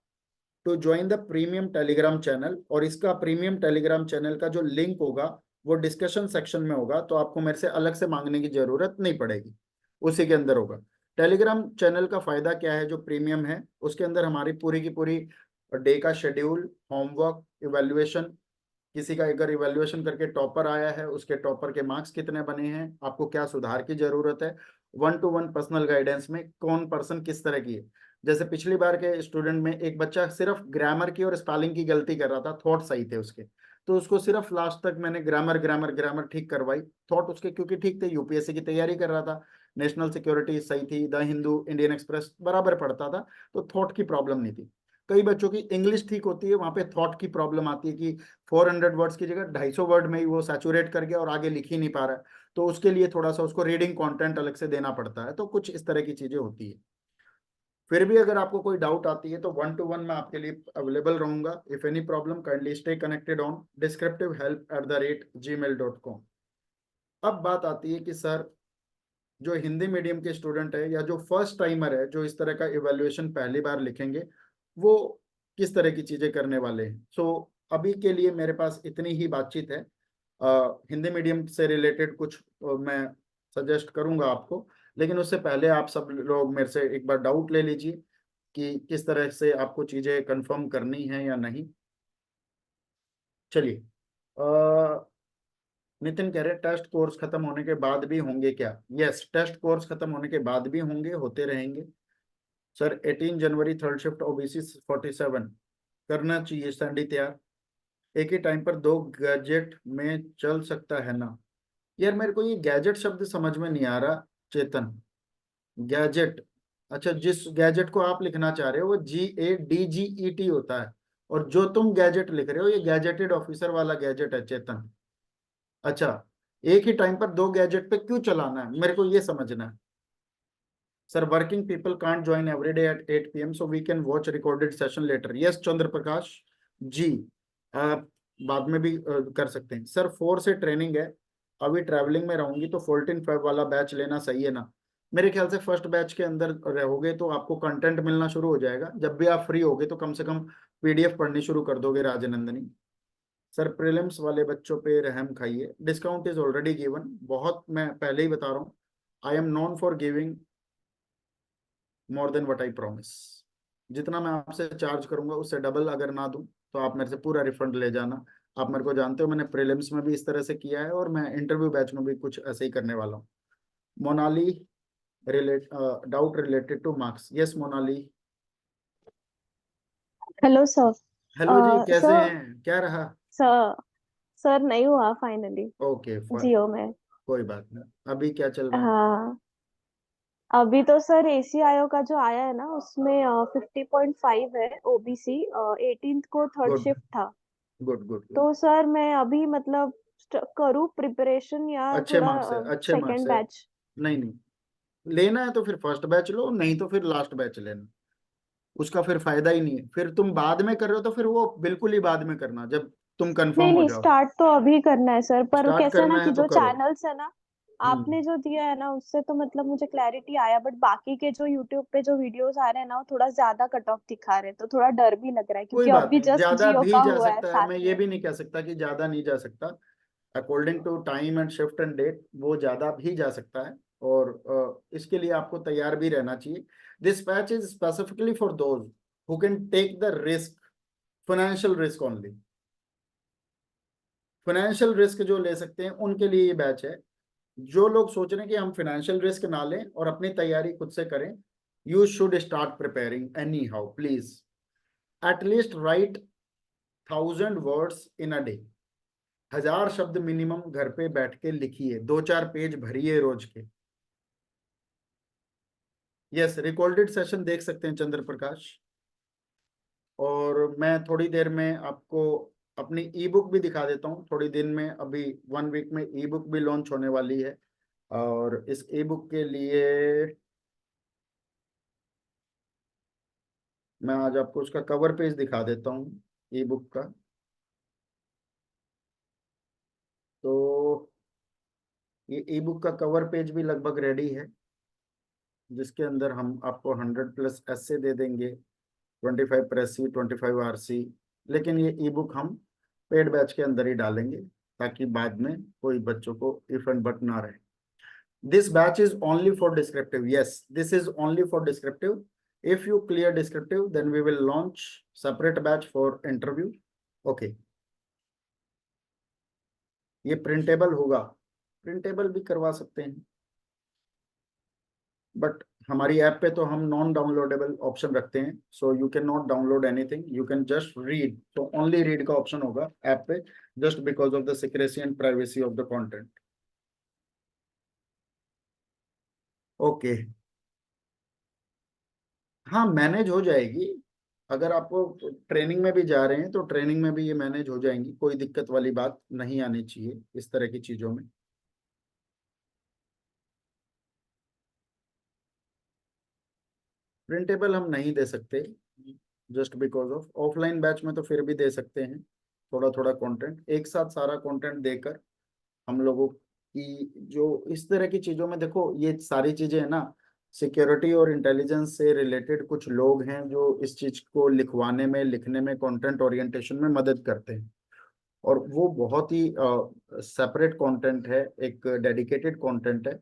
to join the premium Telegram channel. और इसका प्रीमियम टेलीग्राम चैनल का जो लिंक होगा वो डिस्कशन सेक्शन में होगा, तो आपको मेरे से अलग से मांगने की जरूरत नहीं पड़ेगी, उसी के अंदर होगा. टेलीग्राम चैनल का फायदा क्या है, जो प्रीमियम है उसके अंदर हमारी पूरी की पूरी डे का शेड्यूल, होमवर्क, इवैल्यूएशन, किसी का अगर इवैल्यूएशन करके टॉपर आया है, उसके टॉपर के मार्क्स कितने बने हैं, आपको क्या सुधार की जरूरत है, 1-to-1 पर्सनल गाइडेंस में कौन पर्सन किस तरह की है. जैसे पिछली बार के स्टूडेंट में एक बच्चा सिर्फ ग्रामर की और स्पेलिंग की गलती कर रहा था, थॉट सही थे उसके, तो उसको सिर्फ लास्ट तक मैंने ग्रामर ठीक करवाई. थॉट उसके क्योंकि ठीक थे, UPSC की तैयारी कर रहा था, नेशनल सिक्योरिटी सही थी, द हिंदू, इंडियन एक्सप्रेस बराबर पढ़ता था, तो थॉट की प्रॉब्लम नहीं थी. कई बच्चों की इंग्लिश ठीक होती है, वहां पे थॉट की प्रॉब्लम आती है कि 400 वर्ड्स की जगह 250 वर्ड में ही वो सैचुरेट कर गया और आगे लिख ही नहीं पा रहा है, तो उसके लिए थोड़ा सा उसको रीडिंग कंटेंट अलग से देना पड़ता है. तो कुछ इस तरह की चीजें होती है. फिर भी अगर आपको कोई डाउट आती है तो 1-to-1 मैं आपके लिए अवेलेबल रहूंगा. If any problem kindly stay connected on descriptivehelp@gmail.com. अब बात आती है कि सर जो हिंदी मीडियम के स्टूडेंट है या जो फर्स्ट टाइमर है, जो इस तरह का इवैल्यूएशन पहली बार लिखेंगे, वो किस तरह की चीजें करने वाले हैं। सो अभी के लिए मेरे पास इतनी ही बातचीत है। हिंदी मीडियम से रिलेटेड कुछ मैं सजेस्ट करूंगा आपको, लेकिन उससे पहले आप सब लोग मेरे से एक बार डाउट ले लीजिए कि किस तरह से आपको चीजें कंफर्म करनी है या नहीं। चलिए, नितिन कह रहे टेस्ट कोर्स खत्म होने के बाद भी होंगे क्या? यस, टेस्ट कोर्स खत्म होने के बाद भी होंगे, होते रहेंगे सर। 18 जनवरी थर्ड शिफ्ट ओबीसी 47 करना चाहिए सैंडी तैयार। एक ही टाइम पर दो गैजेट में चल सकता है ना? यार मेरे को ये गैजेट शब्द समझ में नहीं आ रहा चेतन। गैजेट, अच्छा जिस गैजेट को आप लिखना चाह रहे हो वो GADGET होता है, और जो तुम गैजेट लिख रहे हो ये गैजेटेड ऑफिसर वाला गैजेट है चेतन। अच्छा, एक ही टाइम पर दो गैजेट पे क्यों चलाना है, मेरे को ये समझना है sir. Working people can't join every day at 8 PM so we can watch recorded session later. Yes Chandra Prakash ji, आप बाद में भी कर सकते हैं सर। 4 से ट्रेनिंग है, अभी ट्रैवलिंग में रहूंगी तो 14 Feb वाला बैच लेना सही है ना? मेरे ख्याल से फर्स्ट बैच के अंदर रहोगे तो आपको कंटेंट मिलना शुरू हो जाएगा। जब भी आप फ्री होगे तो कम से कम PDF पढ़नी शुरू कर दोगे राजनंदनी। सर प्रीलिम्स वाले बच्चों पे रहम खाइए, डिस्काउंट इज ऑलरेडी गिवन। बहुत, मैं पहले ही बता रहा हूँ, I am known for giving more than what I promise. जितना मैं आपसे चार्ज करूंगा उससे डबल अगर ना दूं तो आप मेरे से पूरा रिफंड ले जाना। आप मेरे को जानते हो, मैंने प्रीलिम्स में भी इस तरह से किया है और मैं इंटरव्यू बैच में भी कुछ ऐसे ही करने वाला हूँ। Monali, doubt related to marks. Yes Monali. Hello sir. Hello जी, कैसे सर हैं, क्या रहा? सर सर नहीं हुआ फाइनली ओके, जियो में। कोई बात नहीं। अभी क्या चल रहा है? हाँ, अभी तो सर ACIO का जो आया है ना उसमें 50.5 है ओबीसी। 18th को थर्ड गुड शिफ्ट था। Good good good. तो सर मैं अभी मतलब करूँ प्रिपरेशन या अच्छे थोड़ा मार्क्स है, अच्छे मार्क्स सेकंड है। बैच? नहीं नहीं, लेना है तो फिर फर्स्ट बैच लो, नहीं तो फिर लास्ट बैच लेना। उसका फिर फायदा ही नहीं है। फिर तुम बाद में कर रहे हो तो फिर वो बिल्कुल ही बाद में करना, जब तुम कंफर्म नहीं हो नहीं, जाओ। स्टार्ट तो अभी करना है सर, पर स्टार्ट कैसा है ना करना है कि तो जो करो। चैनल्स है ना हम्म। आपने जो दिया है ना उससे तो मतलब मुझे क्लैरिटी आया, बट बाकी के जो यूट्यूब पे जो वीडियोस आ रहे हैं ना वो थोड़ा ज्यादा कट ऑफ दिखा रहे हैं, तो थोड़ा डर भी लग रहा है कोई क्योंकि बात अभी नहीं, जस्ट ज्यादा जियो भी का जा हुआ है सकता है, साथ मैं ये में। भी नहीं कह सकता कि ज्यादा नहीं जा सकता। According to time and shift and date वो ज्यादा भी जा सकता है, और इसके लिए आपको तैयार भी रहना चाहिए। This batch is specifically for those who can take the risk, financial risk only. Financial risk जो ले सकते हैं उनके लिए ये बैच है। जो लोग सोच रहे हैं कि हम फाइनेंशियल रिस्क ना लें और अपनी तैयारी खुद से करें, you should start preparing any how please. At least right 1000 words in a day. 1000 शब्द मिनिमम घर पे बैठ के लिखिए, 2-4 पेज भरिए रोज के। यस, रिकॉर्डेड सेशन देख सकते हैं चंद्र प्रकाश। और मैं थोड़ी देर में आपको अपनी ई बुक भी दिखा देता हूँ। थोड़ी दिन में, अभी 1 वीक में ई बुक भी लॉन्च होने वाली है। और इस ई बुक के लिए मैं आज आपको उसका कवर पेज दिखा देता हूँ ई बुक का। तो ये ई बुक का कवर पेज भी लगभग रेडी है, जिसके अंदर हम आपको 100+ ऐसे दे देंगे, 25 प्रेस सी, 25 RC। लेकिन ये ई बुक हम पेड बैच के अंदर ही डालेंगे ताकि बाद में कोई बच्चों को इफ एंड बट ना रहे। This batch is only for descriptive. Yes, this is only for descriptive. If you clear descriptive, then we will launch separate batch for interview. Okay. ये प्रिंटेबल होगा, प्रिंटेबल भी करवा सकते हैं, बट हमारी app पे तो हम नॉन डाउनलोडेबल ऑप्शन रखते हैं। सो you can not download anything, you can just read. तो ओनली रीड का ऑप्शन होगा ऐप पे, just because of the secrecy and privacy of the content. Okay, हाँ मैनेज हो जाएगी। अगर आपको ट्रेनिंग में भी जा रहे हैं तो ट्रेनिंग में भी ये मैनेज हो जाएंगी, कोई दिक्कत वाली बात नहीं आनी चाहिए इस तरह की चीजों में। प्रिंटेबल हम नहीं दे सकते, just because of offline batch में तो फिर भी दे सकते हैं थोड़ा थोड़ा कंटेंट। एक साथ सारा कंटेंट देकर हम लोगों कि जो इस तरह की चीजों में देखो, ये सारी चीजें है ना, सिक्योरिटी और इंटेलिजेंस से रिलेटेड कुछ लोग हैं जो इस चीज को लिखवाने में, लिखने में, कंटेंट ओरिएंटेशन में मदद करते हैं, और वो बहुत ही सेपरेट कंटेंट है, एक डेडिकेटेड कंटेंट है।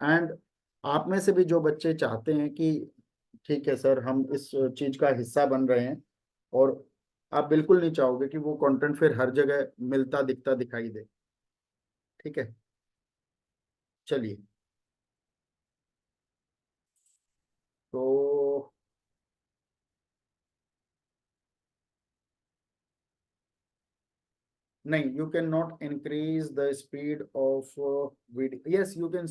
एंड आप में से भी जो बच्चे चाहते हैं कि ठीक है सर हम इस चीज का हिस्सा बन रहे हैं, और आप बिल्कुल नहीं चाहोगे कि वो कंटेंट फिर हर जगह मिलता दिखता दिखाई दे, ठीक है। चलिए, तो नहीं, you cannot increase the speed of video. Yes, you can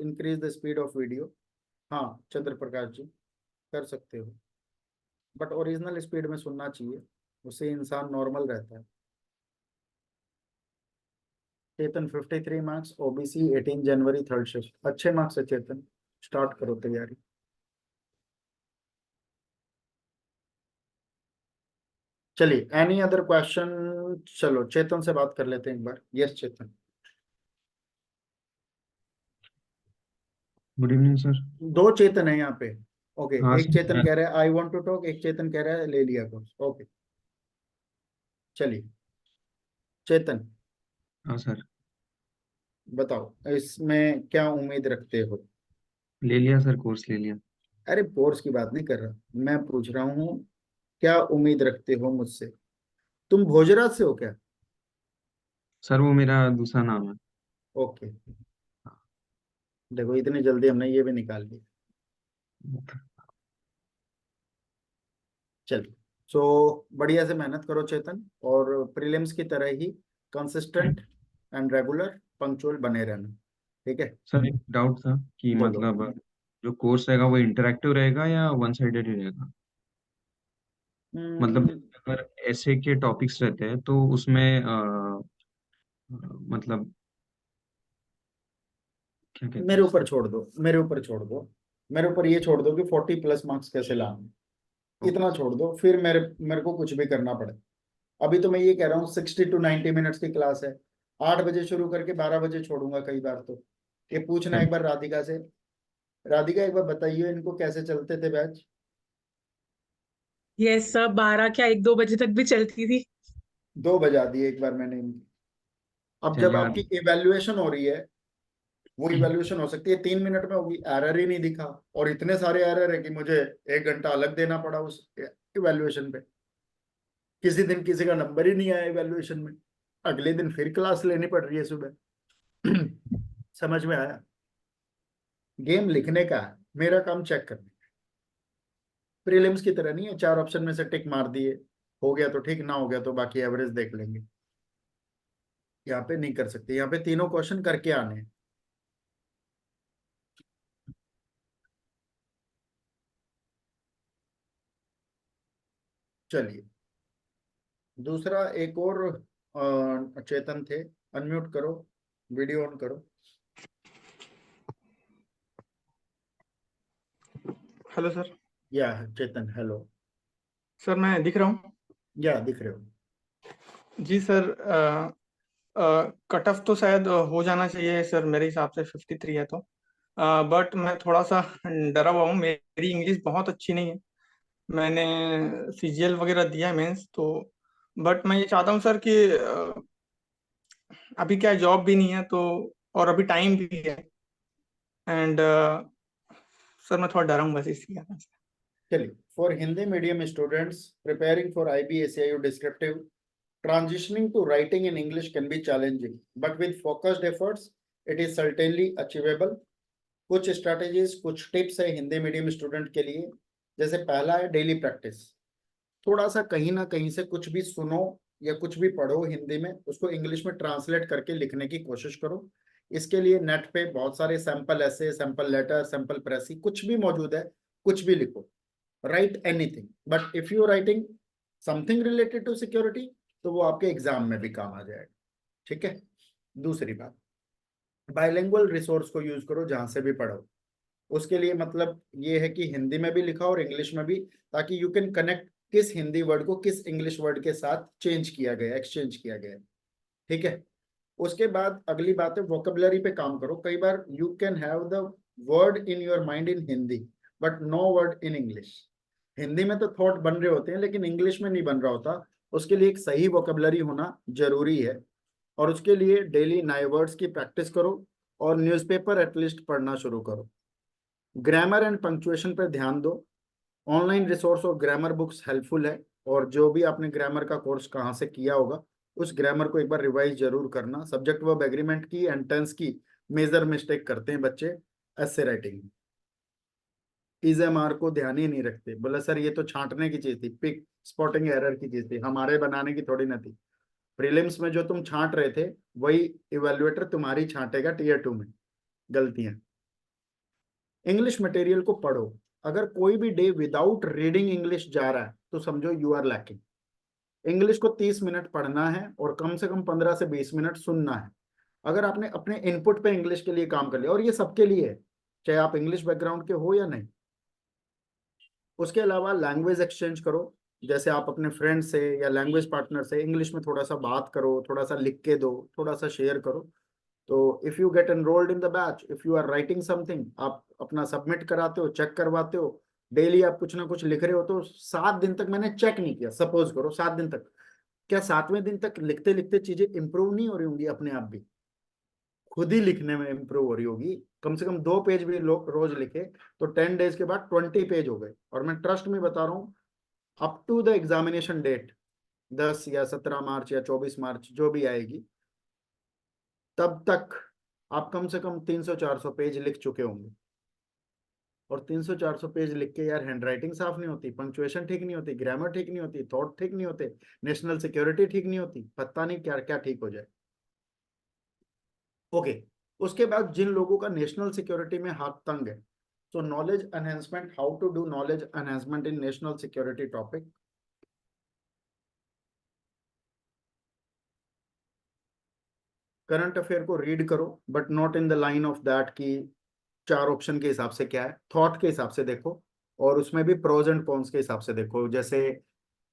increase the speed of video. हाँ चंद्र प्रकाश जी, कर सकते हो, बट ओरिजिनल स्पीड में सुनना चाहिए, उससे इंसान नॉर्मल रहता है। चेतन 53 मार्क्स, ओबीसी 18 जनवरी 3rd शिफ्ट, अच्छे मार्क्स है चेतन, स्टार्ट करो तैयारी। चलिए, एनी अदर क्वेश्चन? चलो चेतन से बात कर लेते हैं एक बार। Yes Chetan. Good evening sir. दो चेतन है यहाँ पे। ओके, हाँ एक सर, चेतन कह रहा है आई वांट टू टॉक, एक चेतन कह रहा है ले लिया कोर्स। ओके चलिए, चेतन हाँ सर, बताओ इसमें क्या उम्मीद रखते हो? ले लिया सर, कोर्स ले लिया। अरे कोर्स की बात नहीं कर रहा, मैं पूछ रहा हूँ क्या उम्मीद रखते हो मुझसे? तुम भोजराज से हो क्या? सर वो मेरा दूसरा नाम है। ओके, देखो इतनी जल्दी हमने ये भी निकाल लिया। चलिए, सो बढ़िया से मेहनत करो चेतन, और प्रीलिम्स की तरह ही कंसिस्टेंट एंड रेगुलर पंक्चुअल बने रहना, ठीक है। सर एक डाउट था कि बोलो। मतलब जो कोर्स रहेगा वो इंटरेक्टिव रहेगा या वन साइडेड ही रहेगा? मतलब हम्म, अगर ऐसे के टॉपिक्स रहते हैं तो उसमें मतलब क्या कहते मेरे हैं ऊपर उसको? छोड़ दो, मेरे ऊपर छोड़ दो, मेरे ऊपर ये छोड़ दो कि 40+ मार्क्स कैसे लाऊं, ओके इतना सर। छोड़ दो, फिर मेरे मेरे को कुछ भी करना पड़े। अभी तो मैं ये कह रहा हूँ 60 to 90 मिनट्स की क्लास है, 8 बजे शुरू करके 12 बजे छोड़ूंगा कई बार तो। ये पूछना एक बार राधिका से। राधिका एक बार बताइए इनको कैसे चलते थे बैच? ये सब 12 क्या 1-2 बजे तक भी चलती थी। 2 बजा दिए एक बार मैंने इनकी। अब जब चलिए आपकी इवेल्युएशन हो रही है, वो इवेल्युएशन हो सकती है 3 मिनट में होगी, एरर ही नहीं दिखा, और इतने सारे एरर है कि मुझे 1 घंटा अलग देना पड़ा उस इवेल्युएशन पे। किसी दिन किसी का नंबर ही नहीं आया इवेल्युएशन में, अगले दिन फिर क्लास लेनी पड़ रही है सुबह। समझ में आया? गेम लिखने का है, मेरा काम चेक करना। प्रीलिम्स की तरह नहीं है 4 ऑप्शन में से टिक मार दिए, हो गया तो ठीक, ना हो गया तो बाकी एवरेज देख लेंगे। यहाँ पे नहीं कर सकते, यहाँ पे तीनों क्वेश्चन करके आने हैं। चलिए, दूसरा एक और चेतन थे, अनम्यूट करो, वीडियो ऑन करो। Hello sir. या चेतन, हेलो। सर मैं दिख रहा हूँ? या दिख रहे हो? जी सर। कट ऑफ तो शायद हो जाना चाहिए सर, मेरे हिसाब से 53 है तो। बट मैं थोड़ा सा डरा हुआ हूँ, मेरी इंग्लिश बहुत अच्छी नहीं है। मैंने सीजीएल वगैरह दिया है मेंस तो, बट मैं ये चाहता हूँ सर कि अभी क्या जॉब भी नहीं है तो, और अभी टाइम भी है, एंड सर मैं थोड़ा डरा हूँ बस इसलिए। चलिए, for Hindi medium students preparing for IBSAU descriptive, transitioning to writing in English can be challenging, but with focused efforts, it is certainly achievable. कुछ स्ट्रैटेजीज, कुछ टिप्स है हिंदी मीडियम स्टूडेंट के लिए। जैसे पहला है डेली प्रैक्टिस। थोड़ा सा कहीं ना कहीं से कुछ भी सुनो या कुछ भी पढ़ो हिंदी में, उसको इंग्लिश में ट्रांसलेट करके लिखने की कोशिश करो। इसके लिए नेट पे बहुत सारे सैंपल ऐसे, सैंपल लेटर, सैंपल प्रेसी, कुछ भी मौजूद है, कुछ भी लिखो। Write anything, but if you writing something related to security, तो वो आपके एग्जाम में भी काम आ जाएगा, ठीक है। दूसरी बात, बाइलिंगुअल रिसोर्स को यूज करो जहां से भी पढ़ो। उसके लिए मतलब ये है कि हिंदी में भी लिखा और इंग्लिश में भी, ताकि यू कैन कनेक्ट किस हिंदी वर्ड को किस इंग्लिश वर्ड के साथ चेंज किया गया, एक्सचेंज किया गया, ठीक है। उसके बाद अगली बात है वोकेबलरी पे काम करो। कई बार you can have the word in your mind in Hindi but no word in English. Hindi में तो थॉट बन रहे होते हैं लेकिन इंग्लिश में नहीं बन रहा होता। उसके लिए एक सही वोकेबलरी होना जरूरी है और उसके लिए डेली नए वर्ड्स की प्रैक्टिस करो और न्यूज़पेपर एटलीस्ट पढ़ना शुरू करो। ग्रामर एंड पंक्चुएशन पर ध्यान दो। ऑनलाइन रिसोर्स और ग्रामर बुक्स हेल्पफुल है और जो भी आपने ग्रामर का कोर्स कहाँ से किया होगा उस ग्रामर को एक बार रिवाइज जरूर करना। सब्जेक्ट वर्ब एग्रीमेंट की एंड टेंस की मेजर मिस्टेक करते हैं बच्चे एसे राइटिंग। इज़एमआर को ध्यान ही नहीं रखते, बोला सर ये तो छांटने की चीज थी, पिक स्पॉटिंग एरर की चीज थी, हमारे बनाने की थोड़ी ना थी। प्रीलिम्स में जो तुम छांट रहे थे वही इवेल्युएटर तुम्हारी छांटेगा टीयर 2 में गलतियां। इंग्लिश मटेरियल को पढ़ो। अगर कोई भी डे विदाउट रीडिंग इंग्लिश जा रहा है तो समझो यू आर लैकिंग। इंग्लिश को 30 मिनट पढ़ना है और कम से कम 15 से 20 मिनट सुनना है। अगर आपने अपने इनपुट पे इंग्लिश के लिए काम कर लिया, और ये सबके लिए है चाहे आप इंग्लिश बैकग्राउंड के हो या नहीं। उसके अलावा लैंग्वेज एक्सचेंज करो, जैसे आप अपने फ्रेंड से या लैंग्वेज पार्टनर से इंग्लिश में थोड़ा सा बात करो, थोड़ा सा लिख के दो, थोड़ा सा शेयर करो। तो if you get enrolled in the batch, if you are writing something, आप अपना सबमिट कराते हो, चेक करवाते हो, डेली आप कुछ ना कुछ लिख रहे हो, तो 7 दिन तक मैंने चेक नहीं किया, सपोज करो 7 दिन तक, क्या 7वें दिन तक लिखते लिखते चीजें इंप्रूव नहीं हो रही होंगी? अपने आप भी खुद ही लिखने में इंप्रूव हो रही होगी। कम से कम 2 पेज भी रोज लिखे तो 10 डेज के बाद 20 पेज हो गए। और मैं ट्रस्ट में बता रहा हूँ up to the examination date 10 या 17 मार्च या 24 मार्च जो भी आएगी तब तक आप कम से कम 300-400 पेज लिख चुके होंगे। और 300-400 पेज लिख के यार हैंडराइटिंग साफ नहीं होती, पंक्चुएशन ठीक नहीं होती, ग्रामर ठीक नहीं होती, थॉट ठीक नहीं होते, नेशनल सिक्योरिटी ठीक नहीं होती, पता नहीं क्या क्या ठीक हो जाए। ओके, उसके बाद जिन लोगों का नेशनल सिक्योरिटी में हाथ तंग है, so knowledge enhancement, how to do knowledge enhancement in national security topic. Current affair को रीड करो but not in the line of that कि 4 ऑप्शन के हिसाब से क्या है, थॉट के हिसाब से देखो और उसमें भी प्रोज एंड कॉन्स के हिसाब से देखो। जैसे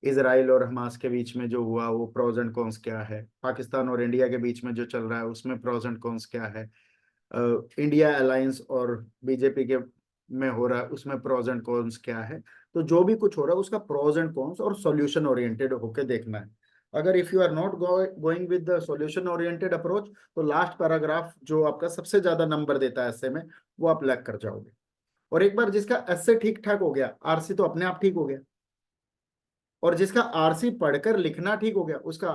इजराइल और हमास के बीच में जो हुआ वो प्रोज एंड कॉन्स क्या है, पाकिस्तान और इंडिया के बीच में जो चल रहा है उसमें प्रोज एंड कॉन्स क्या है, इंडिया अलायंस और बीजेपी के में हो रहा है उसमें प्रोज एंड कॉन्स क्या है। तो जो भी कुछ हो रहा है उसका प्रोज एंड कॉन्स और सॉल्यूशन ओरिएंटेड होके देखना है। अगर if you are not going with the solution oriented approach तो लास्ट पैराग्राफ जो आपका सबसे ज्यादा नंबर देता है एस्से में वो आप लैग कर जाओगे। और एक बार जिसका एस्से ठीक ठाक हो गया, आरसी तो अपने आप ठीक हो गया, और जिसका आरसी पढ़कर लिखना ठीक हो गया उसका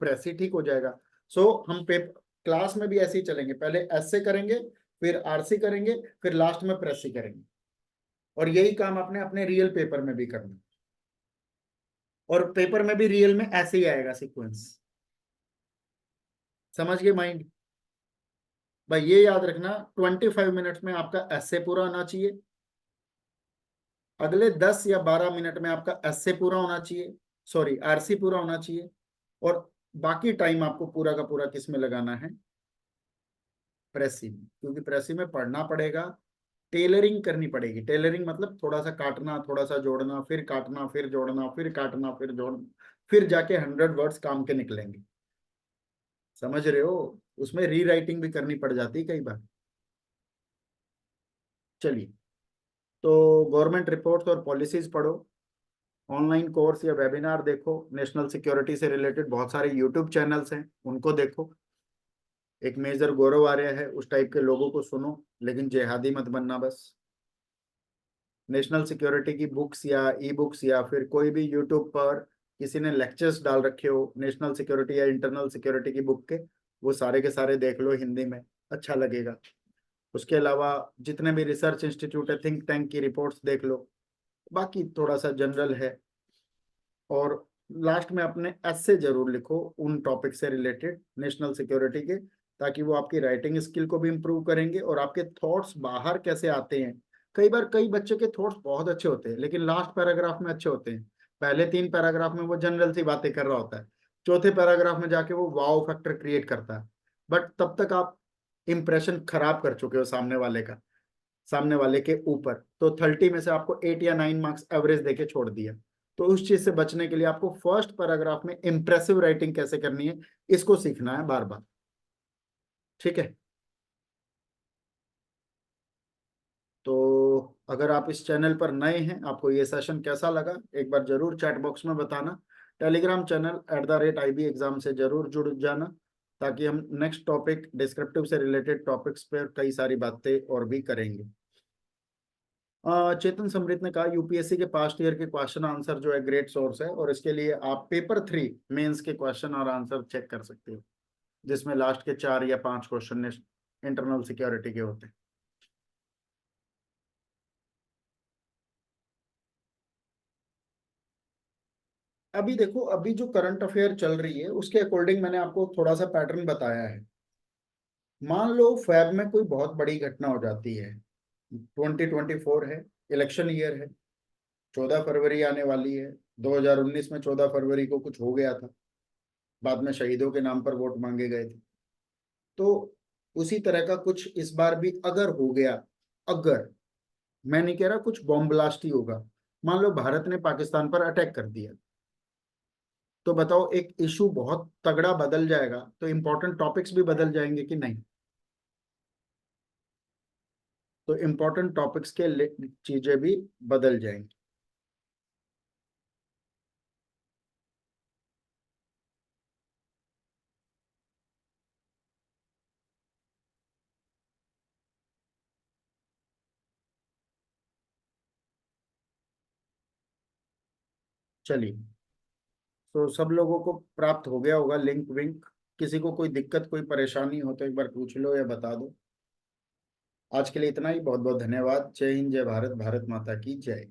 प्रेस ही ठीक हो जाएगा। सो हम क्लास में भी ऐसे ही चलेंगे, पहले एस्से करेंगे, फिर आरसी करेंगे, फिर लास्ट में प्रेस ही करेंगे। और यही काम आपने अपने रियल पेपर में भी करना, और पेपर में भी रियल में ऐसे ही आएगा सीक्वेंस। समझ गए माइंड? भाई ये याद रखना 25 मिनट्स में आपका एस्से पूरा होना चाहिए, अगले 10 या 12 मिनट में आपका एस्से पूरा होना चाहिए, सॉरी आरसी पूरा होना चाहिए, और बाकी टाइम आपको पूरा का पूरा किस में लगाना है? प्रेसी में, क्योंकि प्रेसी में पढ़ना पड़ेगा, टेलरिंग करनी पड़ेगी। टेलरिंग मतलब थोड़ा सा काटना, थोड़ा सा जोड़ना, फिर काटना, फिर जोड़ना, फिर काटना, फिर जोड़ना, फिर जाके 100 वर्ड्स काम के निकलेंगे। समझ रहे हो? उसमें रीराइटिंग भी करनी पड़ जाती है कई बार। चलिए, तो गवर्नमेंट रिपोर्ट्स और पॉलिसीज पढ़ो, ऑनलाइन कोर्स या वेबिनार देखो, नेशनल सिक्योरिटी से रिलेटेड बहुत सारे यूट्यूब चैनल्स हैं उनको देखो। एक मेजर गौरव आर्य है, उस टाइप के लोगों को सुनो, लेकिन जेहादी मत बनना बस। नेशनल सिक्योरिटी की बुक्स या ई बुक्स या फिर कोई भी यूट्यूब पर किसी ने लेक्चर्स डाल रखे हो नेशनल सिक्योरिटी या इंटरनल सिक्योरिटी की बुक के, वो सारे के सारे देख लो हिंदी में, अच्छा लगेगा। उसके अलावा जितने भी रिसर्च इंस्टीट्यूट है, थिंक टैंक की रिपोर्ट्स देख लो, बाकी थोड़ा सा जनरल है। और लास्ट में अपने एस्से जरूर लिखो उन टॉपिक से रिलेटेड नेशनल सिक्योरिटी के, ताकि वो आपकी राइटिंग स्किल को भी इम्प्रूव करेंगे और आपके थॉट्स बाहर कैसे आते हैं। कई बार कई बच्चों के थॉट्स बहुत अच्छे होते हैं लेकिन लास्ट पैराग्राफ में अच्छे होते हैं, पहले 3 पैराग्राफ में वो जनरल सी बातें कर रहा होता है, चौथे पैराग्राफ में जाके वो वाव फैक्टर क्रिएट करता है, बट तब तक आप इंप्रेशन खराब कर चुके हो सामने वाले का, सामने वाले के ऊपर। तो 30 में से आपको 8 या 9 मार्क्स एवरेज देके छोड़ दिया। तो उस चीज से बचने के लिए आपको फर्स्ट पैराग्राफ में इंप्रेसिव राइटिंग कैसे करनी है इसको सीखना है बार बार। ठीक है। तो अगर आप इस चैनल पर नए हैं, आपको ये सेशन कैसा लगा, एक बार जरूर चैट बॉक्स में बताना। टेलीग्राम चैनल @IB एग्जाम से जरूर जुड़ जाना, ताकि हम नेक्स्ट टॉपिक डिस्क्रिप्टिव से रिलेटेड टॉपिक्स पर कई सारी बातें और भी करेंगे। चेतन समृत ने कहा यूपीएससी के पास्ट ईयर के क्वेश्चन आंसर जो है ग्रेट सोर्स है, और इसके लिए आप पेपर 3 मेंस के क्वेश्चन और आंसर चेक कर सकते हो, जिसमें लास्ट के 4 या 5 क्वेश्चन इंटरनल सिक्योरिटी के होते हैं। अभी देखो, अभी जो करंट अफेयर चल रही है उसके अकॉर्डिंग मैंने आपको थोड़ा सा पैटर्न बताया है। मान लो फैब में कोई बहुत बड़ी घटना हो जाती है, 2024 है, इलेक्शन ईयर है, 14 फरवरी आने वाली है। 2019 में 14 फरवरी को कुछ हो गया था, बाद में शहीदों के नाम पर वोट मांगे गए थे। तो उसी तरह का कुछ इस बार भी अगर हो गया, अगर, मैं नहीं कह रहा कुछ बॉम्ब ब्लास्ट ही होगा, मान लो भारत ने पाकिस्तान पर अटैक कर दिया, तो बताओ एक इशू बहुत तगड़ा बदल जाएगा, तो इंपॉर्टेंट टॉपिक्स भी बदल जाएंगे कि नहीं? तो इंपॉर्टेंट टॉपिक्स के चीजें भी बदल जाएंगी। चलिए, तो सब लोगों को प्राप्त हो गया होगा लिंक विंक। किसी को कोई दिक्कत कोई परेशानी हो तो एक बार पूछ लो या बता दो। आज के लिए इतना ही। बहुत बहुत धन्यवाद। जय हिंद, जय भारत, भारत माता की जय।